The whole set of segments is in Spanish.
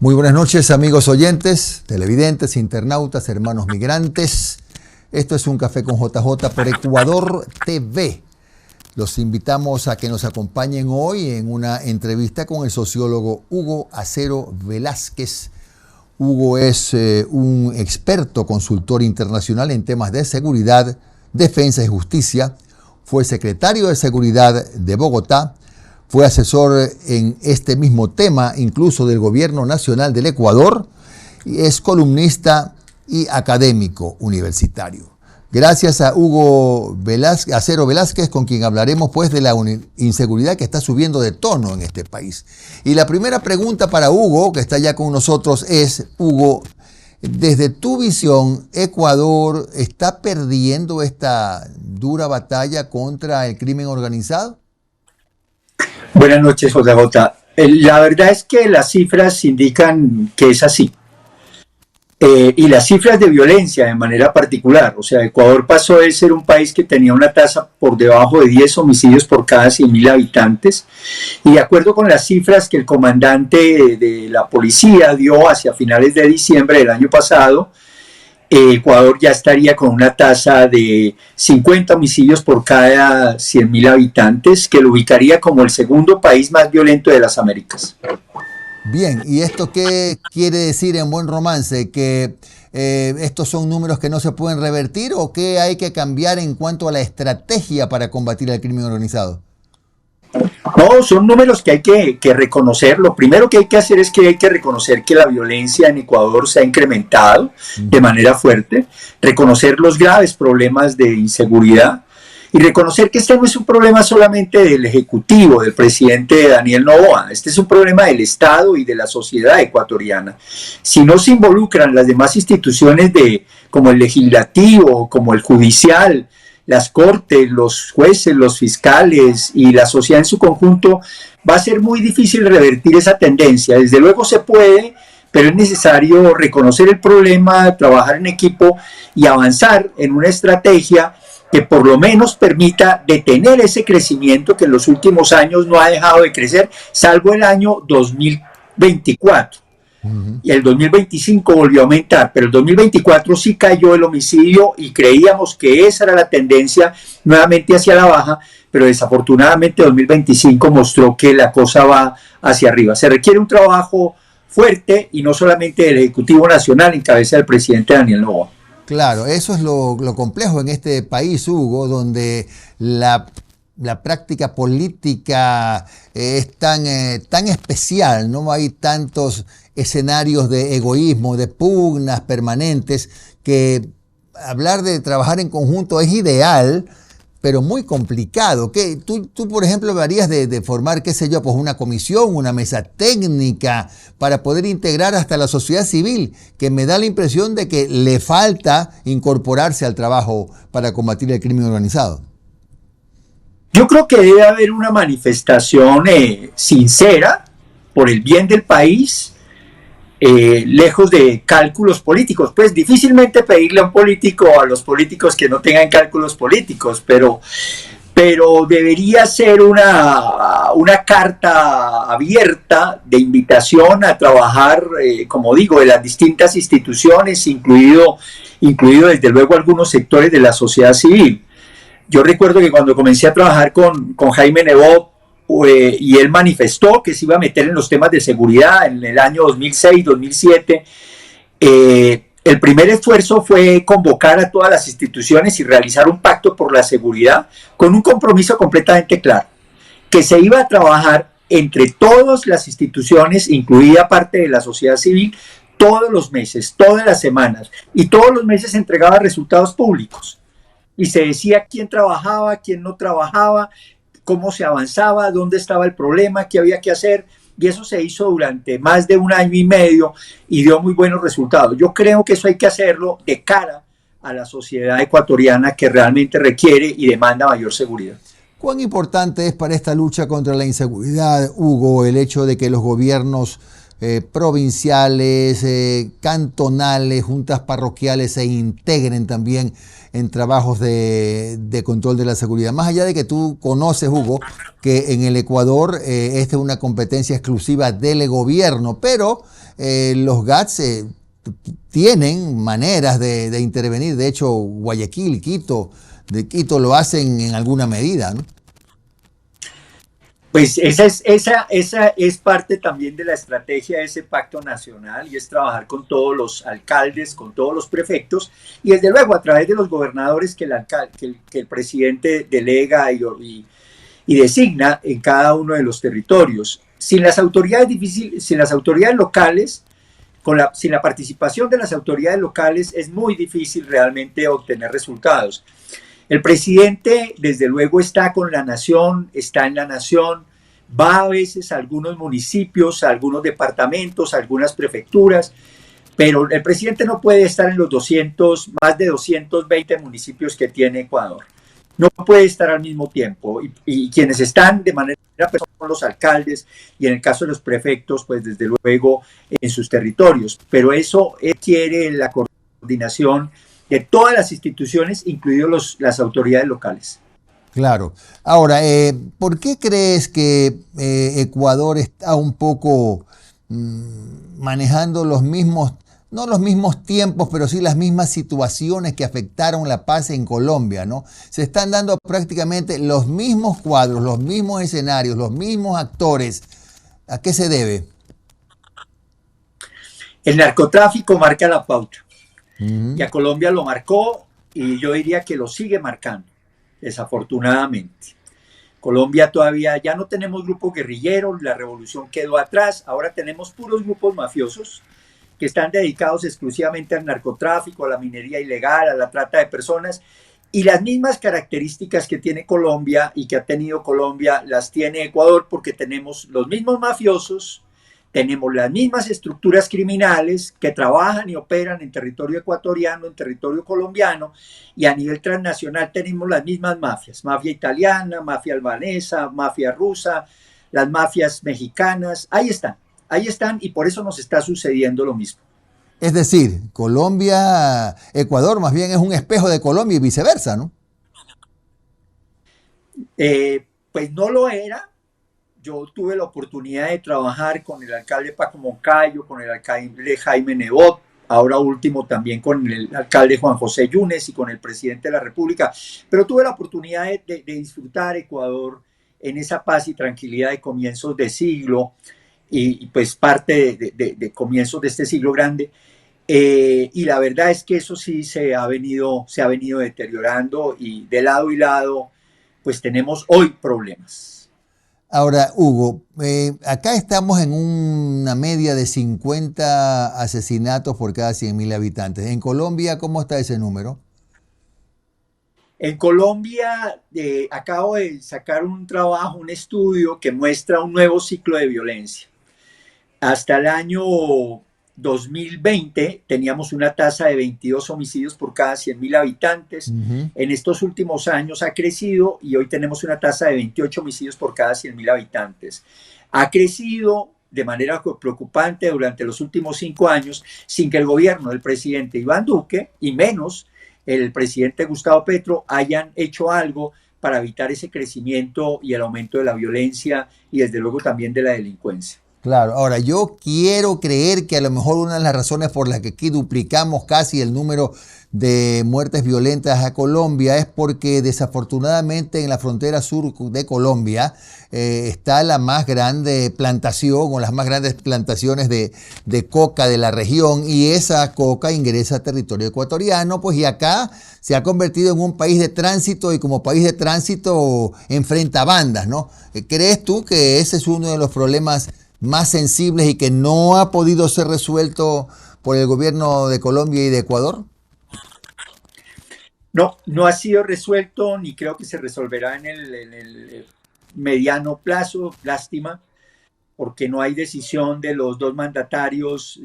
Muy buenas noches, amigos oyentes, televidentes, internautas, hermanos migrantes. Esto es Un Café con JJ por Ecuador TV. Los invitamos a que nos acompañen hoy en una entrevista con el sociólogo Hugo Acero Velázquez. Hugo es un experto consultor internacional en temas de seguridad, defensa y justicia. Fue secretario de Seguridad de Bogotá. Fue asesor en este mismo tema, incluso del Gobierno Nacional del Ecuador, y es columnista y académico universitario. Gracias a Hugo Acero Velázquez, con quien hablaremos pues de la inseguridad que está subiendo de tono en este país. Y la primera pregunta para Hugo, que está ya con nosotros, es: Hugo, desde tu visión, ¿Ecuador está perdiendo esta dura batalla contra el crimen organizado? Buenas noches, JJ. La verdad es que las cifras indican que es así. Y las cifras de violencia de manera particular. O sea, Ecuador pasó de ser un país que tenía una tasa por debajo de 10 homicidios por cada 100.000 habitantes. Y de acuerdo con las cifras que el comandante de la policía dio hacia finales de diciembre del año pasado, Ecuador ya estaría con una tasa de 50 homicidios por cada 100.000 habitantes, que lo ubicaría como el segundo país más violento de las Américas. Bien, ¿y esto qué quiere decir en buen romance? ¿Que estos son números que no se pueden revertir o qué hay que cambiar en cuanto a la estrategia para combatir el crimen organizado? No, son números que hay que reconocer. Lo primero que hay que hacer es que hay que reconocer que la violencia en Ecuador se ha incrementado de manera fuerte, reconocer los graves problemas de inseguridad y reconocer que este no es un problema solamente del Ejecutivo, del presidente Daniel Noboa. Este es un problema del Estado y de la sociedad ecuatoriana. Si no se involucran las demás instituciones como el legislativo, como el judicial, las cortes, los jueces, los fiscales y la sociedad en su conjunto, va a ser muy difícil revertir esa tendencia. Desde luego se puede, pero es necesario reconocer el problema, trabajar en equipo y avanzar en una estrategia que por lo menos permita detener ese crecimiento que en los últimos años no ha dejado de crecer, salvo el año 2024. Y el 2025 volvió a aumentar, pero el 2024 sí cayó el homicidio y creíamos que esa era la tendencia nuevamente hacia la baja, pero desafortunadamente 2025 mostró que la cosa va hacia arriba. Se requiere un trabajo fuerte y no solamente del Ejecutivo Nacional en cabeza del presidente Daniel Noboa. Claro, eso es lo complejo en este país, Hugo, donde la práctica política es tan especial, no hay tantos escenarios de egoísmo, de pugnas permanentes, que hablar de trabajar en conjunto es ideal, pero muy complicado. ¿Qué? Tú, por ejemplo, hablarías de formar, qué sé yo, pues una comisión, una mesa técnica para poder integrar hasta la sociedad civil, que me da la impresión de que le falta incorporarse al trabajo para combatir el crimen organizado. Yo creo que debe haber una manifestación sincera por el bien del país, lejos de cálculos políticos. Pues difícilmente pedirle a los políticos que no tengan cálculos políticos, pero debería ser una carta abierta de invitación a trabajar, como digo, de las distintas instituciones, incluido desde luego algunos sectores de la sociedad civil. Yo recuerdo que cuando comencé a trabajar con Jaime Nebot, y él manifestó que se iba a meter en los temas de seguridad en el año 2006-2007, el primer esfuerzo fue convocar a todas las instituciones y realizar un pacto por la seguridad con un compromiso completamente claro, que se iba a trabajar entre todas las instituciones, incluida parte de la sociedad civil, todos los meses, todas las semanas, y todos los meses se entregaba resultados públicos. Y se decía quién trabajaba, quién no trabajaba, cómo se avanzaba, dónde estaba el problema, qué había que hacer, y eso se hizo durante más de 1 año y medio y dio muy buenos resultados. Yo creo que eso hay que hacerlo de cara a la sociedad ecuatoriana, que realmente requiere y demanda mayor seguridad. ¿Cuán importante es para esta lucha contra la inseguridad, Hugo, el hecho de que los gobiernos provinciales, cantonales, juntas parroquiales se integren también en trabajos de control de la seguridad. Más allá de que tú conoces, Hugo, que en el Ecuador esta es una competencia exclusiva del gobierno, pero los GATS tienen maneras de intervenir. De hecho, Guayaquil, Quito lo hacen en alguna medida, ¿no? Pues esa es parte también de la estrategia de ese pacto nacional, y es trabajar con todos los alcaldes, con todos los prefectos, y desde luego a través de los gobernadores que el presidente delega y designa en cada uno de los territorios. Sin las autoridades locales, sin la participación de las autoridades locales, es muy difícil realmente obtener resultados. El presidente, desde luego, está con la nación, está en la nación, va a veces a algunos municipios, a algunos departamentos, a algunas prefecturas, pero el presidente no puede estar en los más de 220 municipios que tiene Ecuador. No puede estar al mismo tiempo, y quienes están de manera personal son los alcaldes, y en el caso de los prefectos, pues desde luego en sus territorios, pero eso requiere la coordinación de todas las instituciones, incluidos las autoridades locales. Claro. Ahora, ¿por qué crees que Ecuador está un poco manejando los mismos, no los mismos tiempos, pero sí las mismas situaciones que afectaron la paz en Colombia, ¿no? Se están dando prácticamente los mismos cuadros, los mismos escenarios, los mismos actores. ¿A qué se debe? El narcotráfico marca la pauta. Y a Colombia lo marcó, y yo diría que lo sigue marcando, desafortunadamente. Colombia todavía ya no tenemos grupos guerrilleros, la revolución quedó atrás, ahora tenemos puros grupos mafiosos que están dedicados exclusivamente al narcotráfico, a la minería ilegal, a la trata de personas, y las mismas características que tiene Colombia y que ha tenido Colombia las tiene Ecuador, porque tenemos los mismos mafiosos, tenemos las mismas estructuras criminales que trabajan y operan en territorio ecuatoriano, en territorio colombiano, y a nivel transnacional tenemos las mismas mafias, mafia italiana, mafia albanesa, mafia rusa, las mafias mexicanas, ahí están, y por eso nos está sucediendo lo mismo. Es decir, Ecuador más bien es un espejo de Colombia y viceversa, ¿no? Pues no lo era. Yo tuve la oportunidad de trabajar con el alcalde Paco Moncayo, con el alcalde Jaime Nebot, ahora último también con el alcalde Juan José Yunes y con el presidente de la República, pero tuve la oportunidad de disfrutar Ecuador en esa paz y tranquilidad de comienzos de siglo, y pues parte de comienzos de este siglo grande, y la verdad es que eso sí se ha venido deteriorando, y de lado y lado pues tenemos hoy problemas. Ahora, Hugo, acá estamos en una media de 50 asesinatos por cada 100.000 habitantes. En Colombia, ¿cómo está ese número? En Colombia acabo de sacar un trabajo, un estudio que muestra un nuevo ciclo de violencia. Hasta el año 2020 teníamos una tasa de 22 homicidios por cada 100.000 habitantes. En estos últimos años ha crecido, y hoy tenemos una tasa de 28 homicidios por cada 100.000 habitantes. Ha crecido de manera preocupante durante los últimos 5 años, sin que el gobierno del presidente Iván Duque, y menos el presidente Gustavo Petro, hayan hecho algo para evitar ese crecimiento y el aumento de la violencia, y desde luego también de la delincuencia. Claro, ahora yo quiero creer que a lo mejor una de las razones por las que aquí duplicamos casi el número de muertes violentas a Colombia es porque desafortunadamente en la frontera sur de Colombia está la más grande plantación o las más grandes plantaciones de coca de la región, y esa coca ingresa a territorio ecuatoriano, pues, y acá se ha convertido en un país de tránsito, y como país de tránsito enfrenta bandas, ¿no? ¿Crees tú que ese es uno de los problemas más sensibles y que no ha podido ser resuelto por el gobierno de Colombia y de Ecuador? No ha sido resuelto, ni creo que se resolverá en el mediano plazo, lástima, porque no hay decisión de los dos mandatarios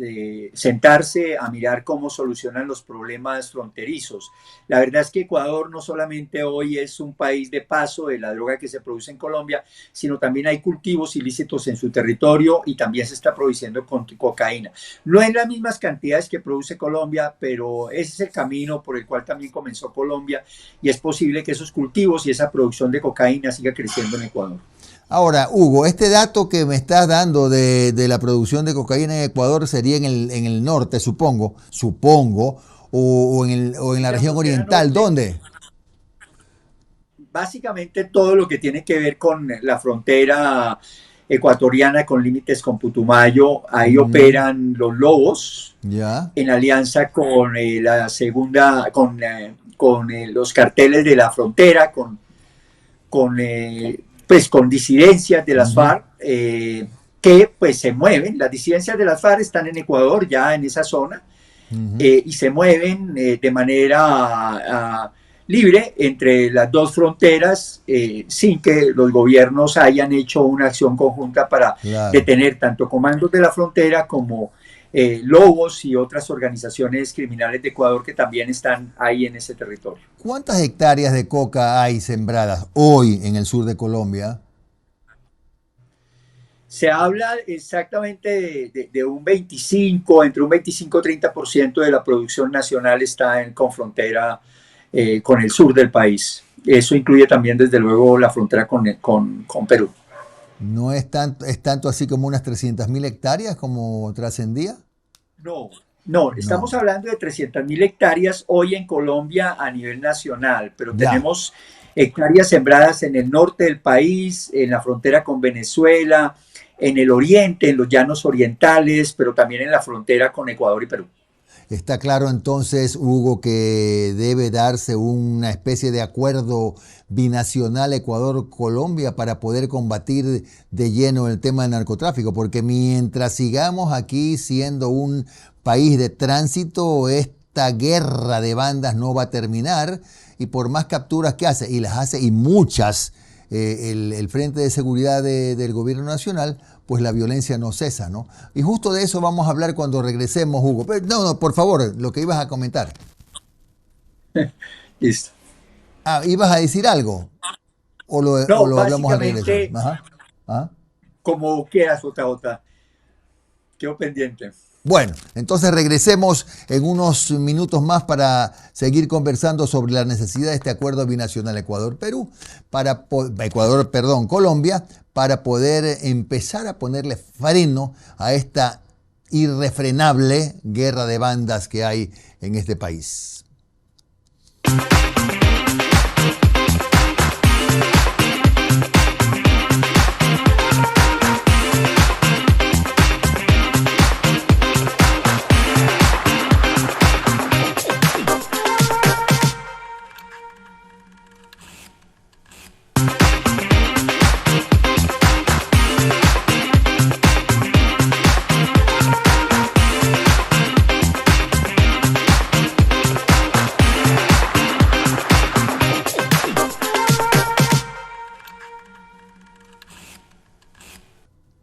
sentarse a mirar cómo solucionan los problemas fronterizos. La verdad es que Ecuador no solamente hoy es un país de paso de la droga que se produce en Colombia, sino también hay cultivos ilícitos en su territorio y también se está produciendo con cocaína. No en las mismas cantidades que produce Colombia, pero ese es el camino por el cual también comenzó Colombia y es posible que esos cultivos y esa producción de cocaína siga creciendo en Ecuador. Ahora, Hugo, este dato que me estás dando de la producción de cocaína en Ecuador sería en el norte, supongo, o en la En la región frontera oriental. norte, ¿Dónde? básicamente todo lo que tiene que ver con la frontera ecuatoriana con límites con Putumayo, ahí Mm, operan los Lobos ya. en alianza con la segunda, con los carteles de la frontera, pues, con disidencias de las Ujú, FARC que pues se mueven. Las disidencias de las FARC están en Ecuador, ya en esa zona, ujú. y se mueven de manera libre entre las dos fronteras sin que los gobiernos hayan hecho una acción conjunta para Claro. detener tanto comandos de la frontera como Lobos y otras organizaciones criminales de Ecuador que también están ahí en ese territorio. ¿Cuántas hectáreas de coca hay sembradas hoy en el sur de Colombia? Se habla exactamente de un 25, entre un 25 y 30% de la producción nacional está con frontera con el sur del país. Eso incluye también, desde luego, la frontera con Perú. ¿No es tanto así como unas 300.000 hectáreas como trascendía? No, no, estamos No. hablando de 300.000 hectáreas hoy en Colombia a nivel nacional, pero Ya. tenemos hectáreas sembradas en el norte del país, en la frontera con Venezuela, en el oriente, en los llanos orientales, pero también en la frontera con Ecuador y Perú. Está claro entonces, Hugo, que debe darse una especie de acuerdo binacional Ecuador-Colombia para poder combatir de lleno el tema del narcotráfico, porque mientras sigamos aquí siendo un país de tránsito, esta guerra de bandas no va a terminar y por más capturas que hace, y las hace y muchas, el Frente de Seguridad del Gobierno Nacional, pues la violencia no cesa, ¿no? Y justo de eso vamos a hablar cuando regresemos, Hugo. Pero, no, por favor, lo que ibas a comentar. Listo. Ah, ¿ibas a decir algo? O No, lo hablamos al regreso? básicamente, Ajá. ¿Ah? como quieras, JJ, quedo pendiente. Bueno, entonces regresemos en unos minutos más para seguir conversando sobre la necesidad de este acuerdo binacional Ecuador-Perú, Colombia, para poder empezar a ponerle freno a esta irrefrenable guerra de bandas que hay en este país.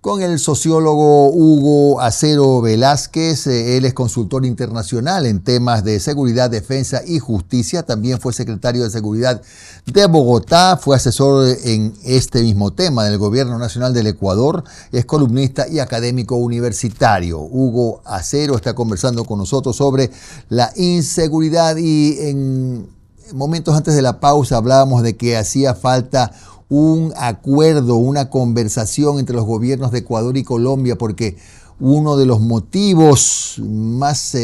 Con el sociólogo Hugo Acero Velázquez. Él es consultor internacional en temas de seguridad, defensa y justicia. También fue secretario de Seguridad de Bogotá, fue asesor en este mismo tema del Gobierno Nacional del Ecuador, es columnista y académico universitario. Hugo Acero está conversando con nosotros sobre la inseguridad y en momentos antes de la pausa hablábamos de que hacía falta un acuerdo, una conversación entre los gobiernos de Ecuador y Colombia, porque uno de los motivos más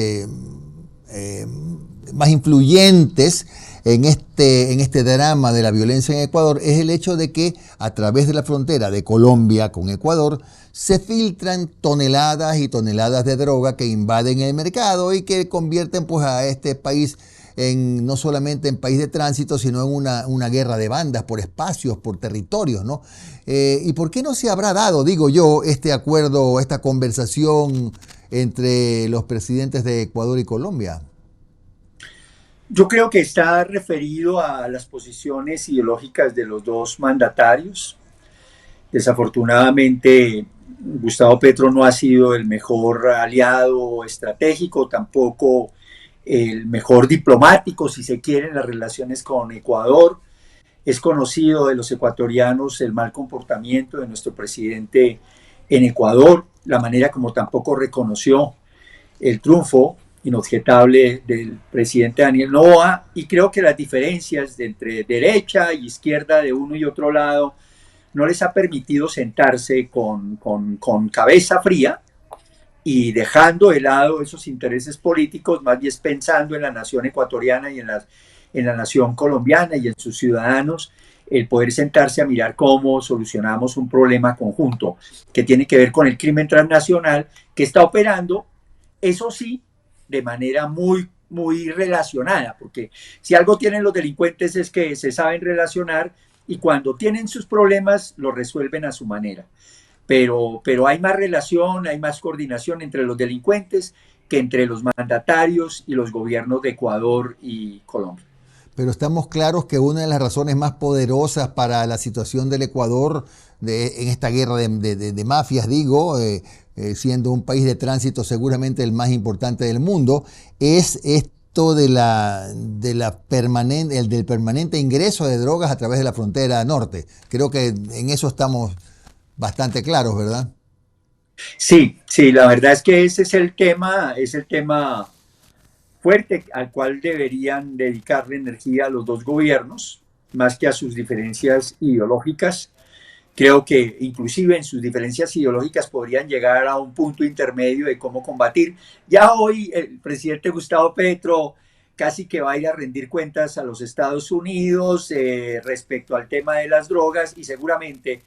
influyentes en este drama de la violencia en Ecuador es el hecho de que a través de la frontera de Colombia con Ecuador se filtran toneladas y toneladas de droga que invaden el mercado y que convierten pues a este país no solamente en país de tránsito, sino en una guerra de bandas por espacios, por territorios, ¿no? ¿Y por qué no se habrá dado, digo yo, este acuerdo, esta conversación entre los presidentes de Ecuador y Colombia? Yo creo que está referido a las posiciones ideológicas de los dos mandatarios. Desafortunadamente, Gustavo Petro no ha sido el mejor aliado estratégico, tampoco el mejor diplomático, si se quiere, en las relaciones con Ecuador. Es conocido de los ecuatorianos el mal comportamiento de nuestro presidente en Ecuador, la manera como tampoco reconoció el triunfo inobjetable del presidente Daniel Noboa, y creo que las diferencias entre derecha y izquierda de uno y otro lado no les ha permitido sentarse con cabeza fría y dejando de lado esos intereses políticos, más bien pensando en la nación ecuatoriana y en la nación colombiana y en sus ciudadanos, el poder sentarse a mirar cómo solucionamos un problema conjunto que tiene que ver con el crimen transnacional que está operando, eso sí, de manera muy relacionada, porque si algo tienen los delincuentes es que se saben relacionar y cuando tienen sus problemas los resuelven a su manera. Pero hay más relación, hay más coordinación entre los delincuentes que entre los mandatarios y los gobiernos de Ecuador y Colombia. Pero estamos claros que una de las razones más poderosas para la situación del Ecuador en esta guerra de mafias, digo, siendo un país de tránsito seguramente el más importante del mundo, es esto del permanente ingreso de drogas a través de la frontera norte. Creo que en eso estamos bastante claros, ¿verdad? Sí, sí, la verdad es que ese es el tema fuerte al cual deberían dedicarle energía a los dos gobiernos, más que a sus diferencias ideológicas. Creo que inclusive en sus diferencias ideológicas podrían llegar a un punto intermedio de cómo combatir. Ya hoy el presidente Gustavo Petro casi que va a ir a rendir cuentas a los Estados Unidos respecto al tema de las drogas y seguramente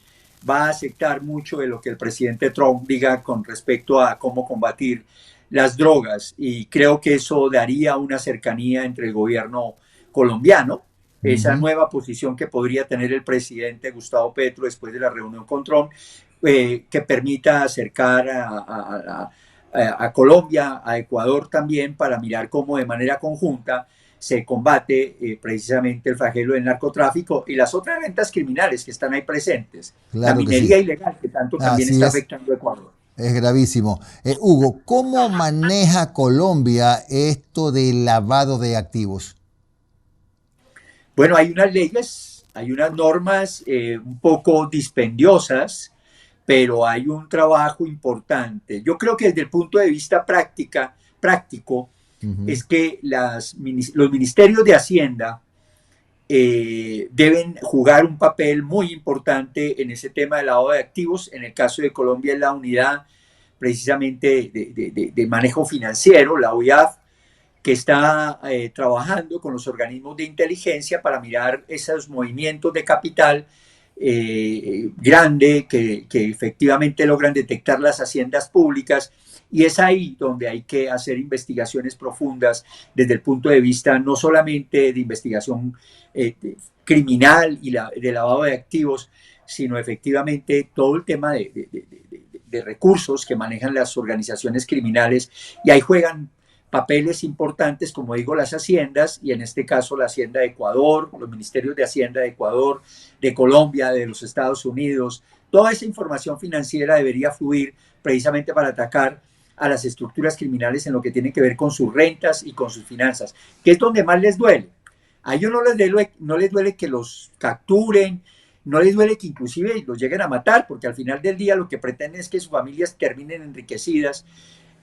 va a aceptar mucho de lo que el presidente Trump diga con respecto a cómo combatir las drogas y creo que eso daría una cercanía entre el gobierno colombiano, esa nueva posición que podría tener el presidente Gustavo Petro después de la reunión con Trump, que permita acercar a Colombia, a Ecuador también, para mirar cómo de manera conjunta se combate precisamente el flagelo del narcotráfico y las otras rentas criminales que están ahí presentes, la Claro que sí. minería ilegal que tanto también Así está es. afectando a Ecuador. Es gravísimo. Hugo, ¿cómo maneja Colombia esto del lavado de activos? Bueno, hay unas leyes, hay unas normas un poco dispendiosas, pero hay un trabajo importante. Yo creo que desde el punto de vista práctico, Ujú. es que los ministerios de Hacienda deben jugar un papel muy importante en ese tema de lavado de activos. En el caso de Colombia es la unidad precisamente de manejo financiero, la UIAF, que está trabajando con los organismos de inteligencia para mirar esos movimientos de capital grande que efectivamente logran detectar las haciendas públicas y es ahí donde hay que hacer investigaciones profundas desde el punto de vista no solamente de investigación criminal y de lavado de activos, sino efectivamente todo el tema de recursos que manejan las organizaciones criminales y ahí juegan papeles importantes, como digo, las haciendas, y en este caso la Hacienda de Ecuador, los ministerios de Hacienda de Ecuador, de Colombia, de los Estados Unidos. Toda esa información financiera debería fluir precisamente para atacar a las estructuras criminales en lo que tiene que ver con sus rentas y con sus finanzas, que es donde más les duele. A ellos no les duele que los capturen, no les duele que inclusive los lleguen a matar, porque al final del día lo que pretenden es que sus familias terminen enriquecidas,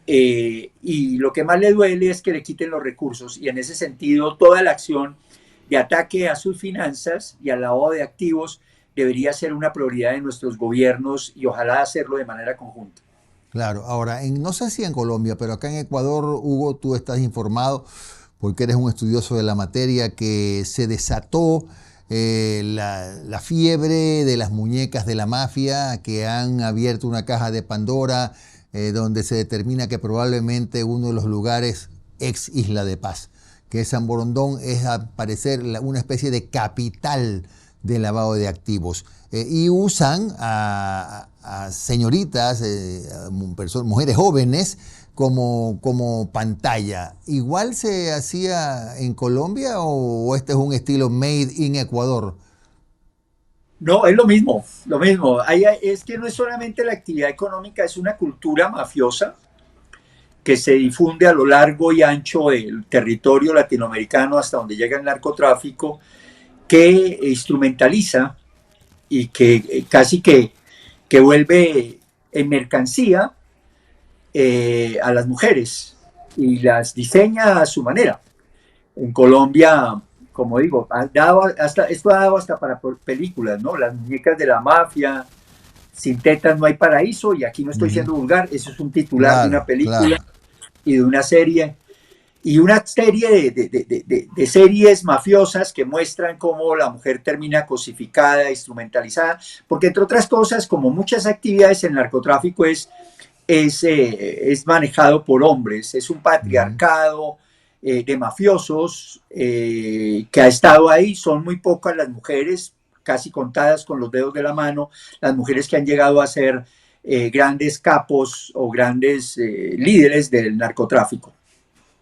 y lo que más le duele es que le quiten los recursos y en ese sentido toda la acción de ataque a sus finanzas y al lavado de activos debería ser una prioridad de nuestros gobiernos y ojalá hacerlo de manera conjunta. Claro, ahora, no sé si en Colombia, pero acá en Ecuador, Hugo, tú estás informado porque eres un estudioso de la materia, que se desató la fiebre de las muñecas de la mafia, que han abierto una caja de Pandora donde se determina que probablemente uno de los lugares ex Isla de Paz, que es San Borondón, es al parecer una especie de capital de lavado de activos. Y usan a señoritas, mujeres jóvenes, como pantalla. ¿Igual se hacía en Colombia o este es un estilo made in Ecuador? No, es lo mismo, lo mismo. Es que no es solamente la actividad económica, es una cultura mafiosa que se difunde a lo largo y ancho del territorio latinoamericano hasta donde llega el narcotráfico, que instrumentaliza y que casi que vuelve en mercancía a las mujeres y las diseña a su manera. En Colombia, como digo, esto ha dado hasta para películas, ¿no? Las muñecas de la mafia, sin tetas no hay paraíso, y aquí no estoy Ujú. siendo vulgar, eso es un titular de una Claro, película claro. y de una serie, y una serie de series mafiosas que muestran cómo la mujer termina cosificada, instrumentalizada, porque entre otras cosas, como muchas actividades, el narcotráfico es manejado por hombres, es un Ujú. patriarcado de mafiosos que ha estado ahí, son muy pocas las mujeres, casi contadas con los dedos de la mano, las mujeres que han llegado a ser grandes capos o grandes líderes del narcotráfico.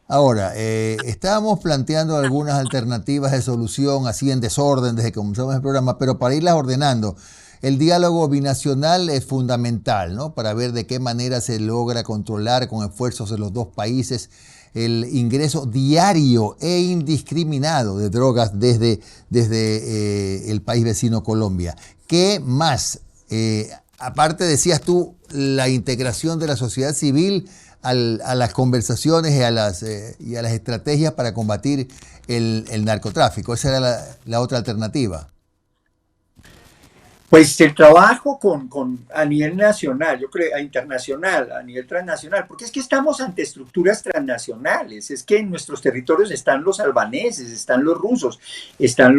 Ahora, estábamos planteando algunas alternativas de solución así en desorden desde que comenzamos el programa, pero para irlas ordenando, el diálogo binacional es fundamental, ¿no? Para ver de qué manera se logra controlar con esfuerzos de los dos países el ingreso diario e indiscriminado de drogas desde el país vecino Colombia. ¿Qué más? Aparte, decías tú, la integración de la sociedad civil a las conversaciones y a las estrategias para combatir el narcotráfico. Esa era la otra alternativa. Pues el trabajo a nivel nacional, yo creo, a internacional, a nivel transnacional, porque es que estamos ante estructuras transnacionales, es que en nuestros territorios están los albaneses, están los rusos, están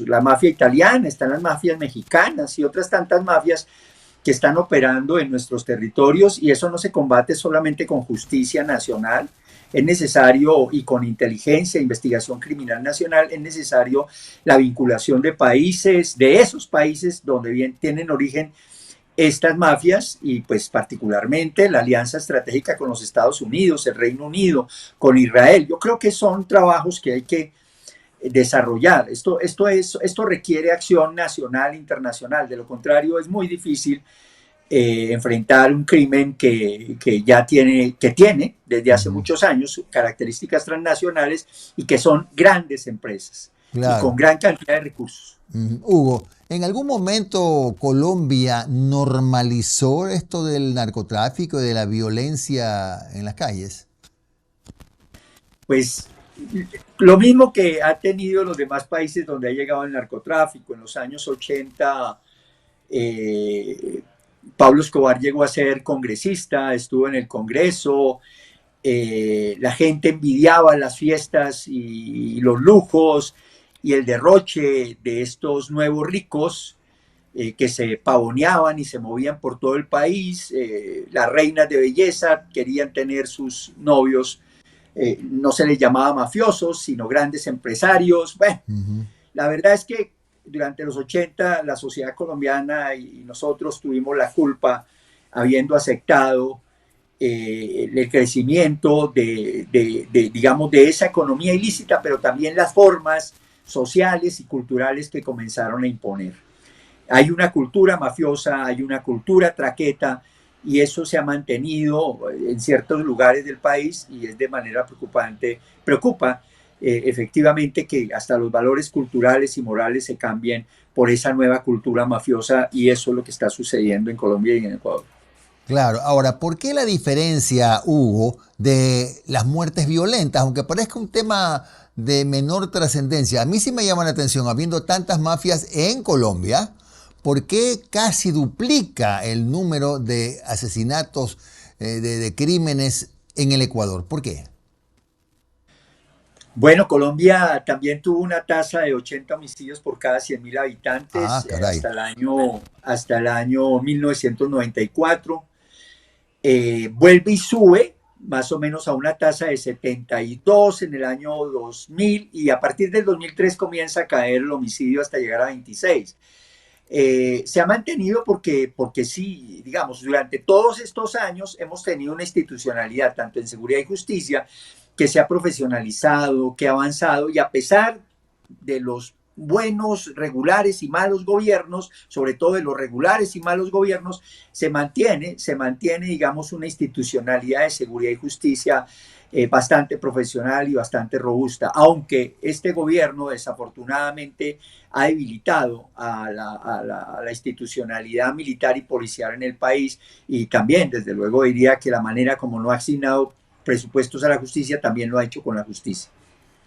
la mafia italiana, están las mafias mexicanas y otras tantas mafias que están operando en nuestros territorios, y eso no se combate solamente con justicia nacional, es necesario, y con inteligencia, investigación criminal nacional, es necesario la vinculación de países, de esos países donde bien tienen origen estas mafias, y pues particularmente la alianza estratégica con los Estados Unidos, el Reino Unido, con Israel. Yo creo que son trabajos que hay que desarrollar. Esto requiere acción nacional, internacional. De lo contrario, es muy difícil enfrentar un crimen que tiene desde Uh hace -huh. muchos años características transnacionales y que son grandes empresas y con Claro. gran cantidad de recursos. Hugo, ¿en algún momento Colombia normalizó esto del narcotráfico y de la violencia en las calles? Pues lo mismo que ha tenido los demás países donde ha llegado el narcotráfico. En los años 80, Pablo Escobar llegó a ser congresista, estuvo en el Congreso, la gente envidiaba las fiestas y los lujos y el derroche de estos nuevos ricos que se pavoneaban y se movían por todo el país. Las reinas de belleza querían tener sus novios, no se les llamaba mafiosos, sino grandes empresarios. Bueno, Uh -huh. la verdad es que durante los 80 la sociedad colombiana y nosotros tuvimos la culpa habiendo aceptado el crecimiento digamos, de esa economía ilícita, pero también las formas sociales y culturales que comenzaron a imponer. Hay una cultura mafiosa, hay una cultura traqueta, y eso se ha mantenido en ciertos lugares del país, y es de manera preocupa efectivamente que hasta los valores culturales y morales se cambien por esa nueva cultura mafiosa, y eso es lo que está sucediendo en Colombia y en Ecuador. Claro, ahora, ¿por qué la diferencia, Hugo, de las muertes violentas? Aunque parezca un tema de menor trascendencia, a mí sí me llama la atención, habiendo tantas mafias en Colombia, ¿por qué casi duplica el número de asesinatos, de crímenes en el Ecuador? ¿Por qué? Bueno, Colombia también tuvo una tasa de 80 homicidios por cada 100.000 Ah, habitantes caray. hasta el año 1994. Vuelve y sube más o menos a una tasa de 72 en el año 2000, y a partir del 2003 comienza a caer el homicidio hasta llegar a 26. Se ha mantenido porque sí, digamos, durante todos estos años hemos tenido una institucionalidad, tanto en seguridad y justicia, que se ha profesionalizado, que ha avanzado, y a pesar de los buenos, regulares y malos gobiernos, sobre todo de los regulares y malos gobiernos, se mantiene, digamos, una institucionalidad de seguridad y justicia bastante profesional y bastante robusta, aunque este gobierno desafortunadamente ha debilitado a la institucionalidad militar y policial en el país, y también, desde luego, diría que la manera como no ha asignado presupuestos a la justicia también lo ha hecho con la justicia.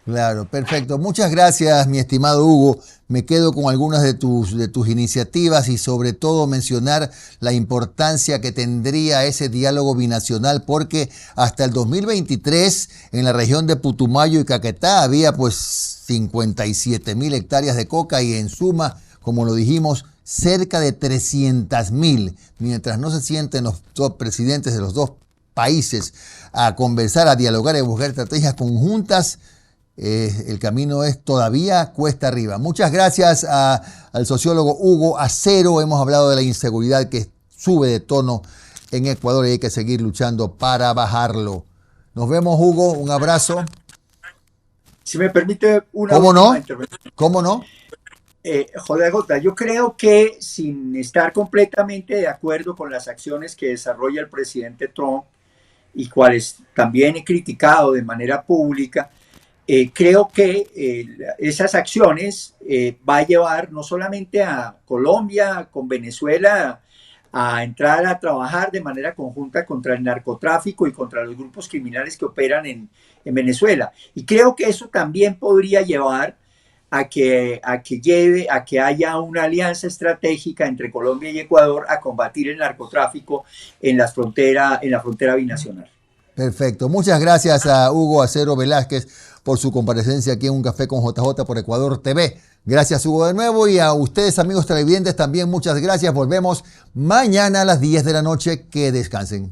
Claro, perfecto. Muchas gracias, mi estimado Hugo. Me quedo con algunas de tus iniciativas y sobre todo mencionar la importancia que tendría ese diálogo binacional, porque hasta el 2023 en la región de Putumayo y Caquetá había pues 57.000 hectáreas de coca y en suma, como lo dijimos, cerca de 300.000. Mientras no se sienten los dos presidentes de los dos países a conversar, a dialogar y a buscar estrategias conjuntas, el camino es todavía cuesta arriba. Muchas gracias al sociólogo Hugo Acero. Hemos hablado de la inseguridad que sube de tono en Ecuador y hay que seguir luchando para bajarlo. Nos vemos, Hugo. Un abrazo. Si me permite una ¿Cómo no? intervención. ¿Cómo no? JJ, yo creo que sin estar completamente de acuerdo con las acciones que desarrolla el presidente Trump y cuales también he criticado de manera pública, creo que esas acciones va a llevar no solamente a Colombia, con Venezuela, a entrar a trabajar de manera conjunta contra el narcotráfico y contra los grupos criminales que operan en Venezuela. Y creo que eso también podría llevar a que haya una alianza estratégica entre Colombia y Ecuador a combatir el narcotráfico en la frontera binacional. Perfecto. Muchas gracias a Hugo Acero Velázquez por su comparecencia aquí en Un Café con JJ por Ecuador TV. Gracias, Hugo, de nuevo. Y a ustedes, amigos televidentes, también muchas gracias. Volvemos mañana a las 10 de la noche. Que descansen.